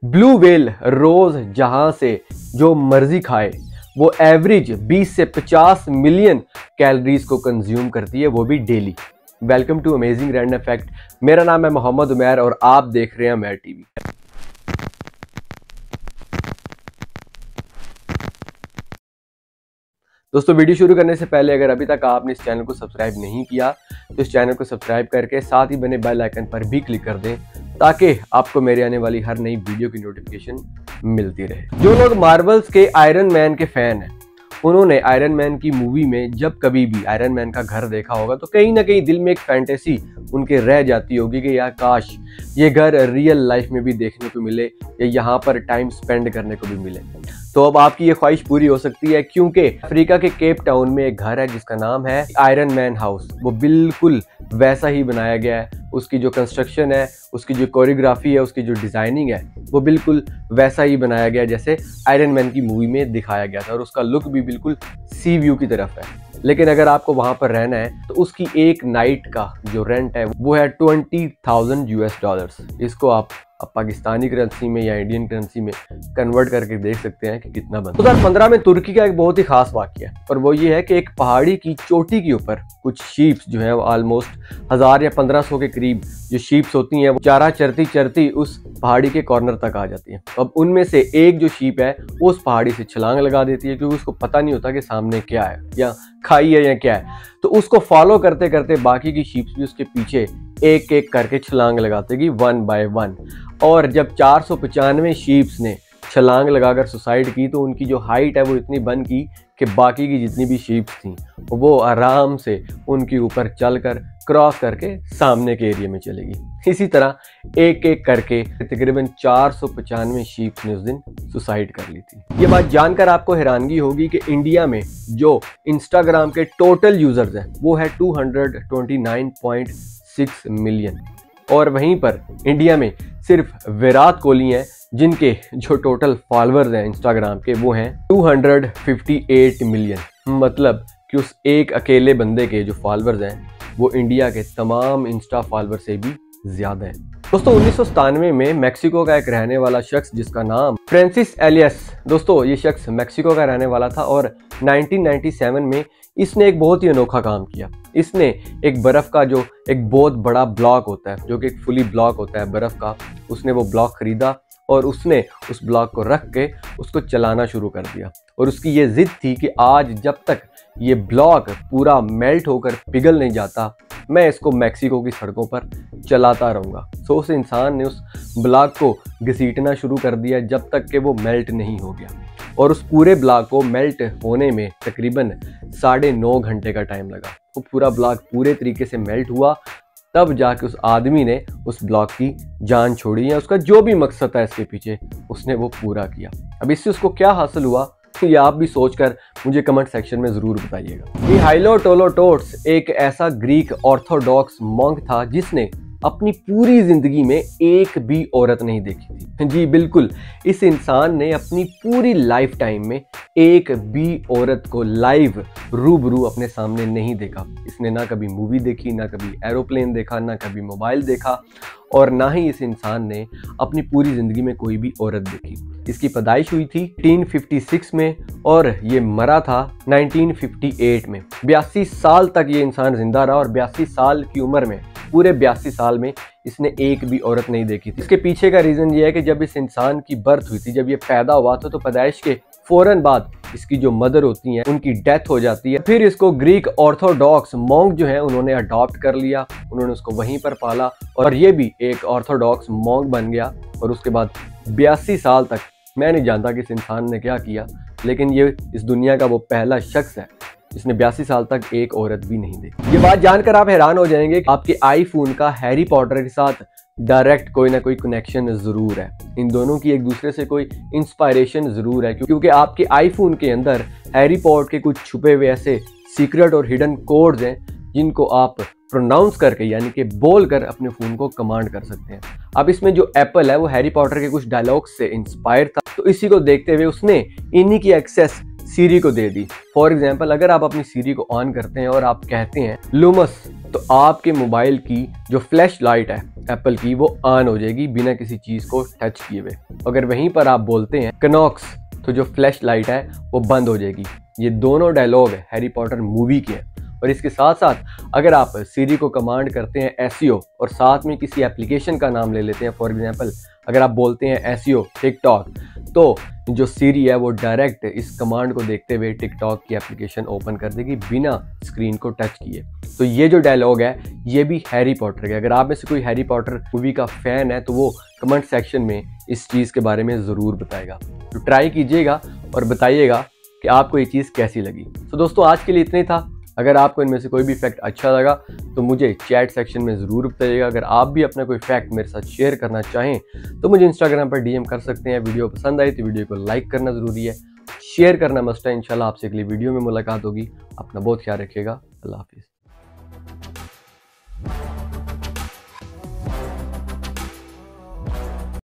Blue whale रोज जहां से जो मर्जी खाए वो एवरेज 20 से 50 मिलियन कैलोरीज को कंज्यूम करती है, वो भी daily. Welcome to amazing random fact. मेरा नाम है मोहम्मद उमैर और आप देख रहे हैं उमैर टीवी। दोस्तों, वीडियो शुरू करने से पहले अगर अभी तक आपने इस चैनल को सब्सक्राइब नहीं किया तो इस चैनल को सब्सक्राइब करके साथ ही बने बेल आइकन पर भी क्लिक कर दें ताकि आपको मेरे आने वाली हर नई वीडियो की नोटिफिकेशन मिलती रहे। जो लोग मार्वल्स के आयरन मैन के फैन हैं, उन्होंने आयरन मैन की मूवी में जब कभी भी आयरन मैन का घर देखा होगा तो कहीं ना कहीं दिल में एक फैंटेसी उनके रह जाती होगी कि यार काश ये घर रियल लाइफ में भी देखने को मिले या यहाँ पर टाइम स्पेंड करने को भी मिले। तो अब आपकी ये ख्वाहिश पूरी हो सकती है, क्योंकि अफ्रीका के केप टाउन में एक घर है जिसका नाम है आयरन मैन हाउस। वो बिल्कुल वैसा ही बनाया गया है। उसकी जो कंस्ट्रक्शन है, उसकी जो कोरियोग्राफी है, उसकी जो डिजाइनिंग है, वो बिल्कुल वैसा ही बनाया गया जैसे आयरन मैन की मूवी में दिखाया गया था और उसका लुक भी बिल्कुल सी व्यू की तरफ है। लेकिन अगर आपको वहां पर रहना है तो उसकी एक नाइट का जो रेंट है वो है $20,000। इसको आप पाकिस्तानी करेंसी में या इंडियन करेंसी में कन्वर्ट करके देख सकते हैं कि कितना बनता है। 2015 में तुर्की का एक बहुत ही खास वाकया है और वो ये है कि एक पहाड़ी की चोटी के ऊपर कुछ शीप्स जो है वो ऑलमोस्ट 1000 या 1500 के करीब जो शीप्स होती हैं वो चारा चरती चरती उस पहाड़ी के कॉर्नर तक आ जाती हैं। अब उनमें से एक जो शीप है वो उस पहाड़ी से छलांग लगा देती है, क्योंकि उसको पता नहीं होता कि सामने क्या है या खाई है या क्या है। तो उसको फॉलो करते करते बाकी की शीप्स भी उसके पीछे एक एक करके छलांग लगाते गई 1 बाय 1। और जब 495 शीप्स ने छलांग लगाकर सुसाइड की तो उनकी जो हाइट है वो इतनी बन की कि बाकी की जितनी भी शीप्स थी वो आराम से उनके ऊपर चलकर क्रॉस करके सामने के एरिया में चलेगी। इसी तरह एक एक करके तकरीबन 495 शीप्स ने उस दिन सुसाइड कर ली थी। ये बात जानकर आपको हैरानगी होगी कि इंडिया में जो इंस्टाग्राम के टोटल यूजर्स हैं वो है 229.6 मिलियन और वहीं पर इंडिया में सिर्फ विराट कोहली हैं जिनके जो टोटल फॉलोअर्स हैं इंस्टाग्राम के वो हैं 258 मिलियन। मतलब कि उस एक अकेले बंदे के जो फॉलोअर्स हैं वो इंडिया के तमाम इंस्टा फॉलोअर से भी ज्यादा है। दोस्तों, 1997 में मैक्सिको का एक रहने वाला शख्स जिसका नाम फ्रांसिस एलियस, दोस्तों ये शख्स मैक्सिको का रहने वाला था और 1997 में इसने एक बहुत ही अनोखा काम किया। इसने एक बर्फ का जो एक बहुत बड़ा ब्लॉक होता है, जो कि एक फुली ब्लॉक होता है बर्फ का, उसने वो ब्लॉक खरीदा और उसने उस ब्लॉक को रख के उसको चलाना शुरू कर दिया। और उसकी ये जिद थी कि आज जब तक ये ब्लॉक पूरा मेल्ट होकर पिघल नहीं जाता मैं इसको मैक्सिको की सड़कों पर चलाता रहूँगा। सो उस इंसान ने उस ब्लॉक को घसीटना शुरू कर दिया जब तक कि वो मेल्ट नहीं हो गया। और उस पूरे ब्लॉक को मेल्ट होने में तकरीबन 9.5 घंटे का टाइम लगा। वो पूरा ब्लॉक पूरे तरीके से मेल्ट हुआ, तब जाके उस आदमी ने उस ब्लॉक की जान छोड़ी या उसका जो भी मकसद था इसके पीछे उसने वो पूरा किया। अब इससे उसको क्या हासिल हुआ ये आप भी सोचकर मुझे कमेंट सेक्शन में जरूर बताइएगा। मिहाइलो टोलोटोट्स एक ऐसा ग्रीक ऑर्थोडॉक्स मॉन्क था जिसने अपनी पूरी जिंदगी में एक भी औरत नहीं देखी थी। जी बिल्कुल, इस इंसान ने अपनी पूरी लाइफ टाइम में एक भी औरत को लाइव रूबरू अपने सामने नहीं देखा। इसने ना कभी मूवी देखी, ना कभी एरोप्लेन देखा, ना कभी मोबाइल देखा और ना ही इस इंसान ने अपनी पूरी जिंदगी में कोई भी औरत देखी। इसकी पैदाइश हुई थी 1956 में और ये मरा था 1958 में। 82 साल तक ये इंसान जिंदा रहा और 82 साल की उम्र में, पूरे 82 साल में इसने एक भी औरत नहीं देखी थी। इसके पीछे का रीज़न ये है कि जब इस इंसान की बर्थ हुई थी, जब ये पैदा हुआ था, तो पैदाइश के फौरन बाद इसकी जो मदर होती हैं उनकी डेथ हो जाती है। फिर इसको ग्रीक ऑर्थोडॉक्स मॉन्क जो है उन्होंने अडॉप्ट कर लिया, उन्होंने उसको वहीं पर पाला और ये भी एक ऑर्थोडॉक्स मॉन्क बन गया। और उसके बाद 82 साल तक मैं नहीं जानता कि इस इंसान ने क्या किया, लेकिन ये इस दुनिया का वो पहला शख्स है जिसने 82 साल तक एक औरत भी नहीं देखी। ये बात जानकर आप हैरान हो जाएंगे कि आपके आईफोन का हैरी पॉटर के साथ डायरेक्ट कोई ना कोई कनेक्शन जरूर है। इन दोनों की एक दूसरे से कोई इंस्पायरेशन जरूर है, क्योंकि आपके आईफोन के अंदर हैरी पॉटर के कुछ छुपे हुए ऐसे सीक्रेट और हिडन कोड्स हैं जिनको आप प्रोनाउंस करके यानी कि बोल कर अपने फ़ोन को कमांड कर सकते हैं। अब इसमें जो एप्पल है वो हैरी पॉटर के कुछ डायलॉग्स से इंस्पायर था, तो इसी को देखते हुए उसने इन्हीं की एक्सेस सीरी को दे दी। फॉर एग्जाम्पल, अगर आप अपनी सीरी को ऑन करते हैं और आप कहते हैं लुमस, तो आपके मोबाइल की जो फ्लैश लाइट है एप्पल की वो ऑन हो जाएगी बिना किसी चीज़ को टच किए हुए। अगर वहीं पर आप बोलते हैं कनॉक्स, तो जो फ्लैश लाइट है वो बंद हो जाएगी। ये दोनों डायलॉग हैरी पॉटर मूवी के हैं। और इसके साथ साथ अगर आप सीरी को कमांड करते हैं एसईओ और साथ में किसी एप्लीकेशन का नाम ले लेते हैं, फॉर एग्जांपल अगर आप बोलते हैं एसईओ टिकटॉक, तो जो सीरी है वो डायरेक्ट इस कमांड को देखते हुए टिकटॉक की एप्लीकेशन ओपन कर देगी बिना स्क्रीन को टच किए। तो ये जो डायलॉग है ये भी हैरी पॉटर के। अगर आप में से कोई हैरी पॉटर मूवी का फ़ैन है तो वो कमेंट सेक्शन में इस चीज़ के बारे में ज़रूर बताएगा। तो ट्राई कीजिएगा और बताइएगा कि आपको ये चीज़ कैसी लगी। तो दोस्तों आज के लिए इतना ही था। अगर आपको इनमें से कोई भी फैक्ट अच्छा लगा तो मुझे चैट सेक्शन में ज़रूर बताइएगा। अगर आप भी अपना कोई फैक्ट मेरे साथ शेयर करना चाहें तो मुझे इंस्टाग्राम पर डीएम कर सकते हैं। वीडियो पसंद आई तो वीडियो को लाइक करना ज़रूरी है, शेयर करना मस्ट है। इंशाल्लाह आपसे अगली वीडियो में मुलाकात होगी। अपना बहुत ख्याल रखिएगा। अल्लाह हाफिज़।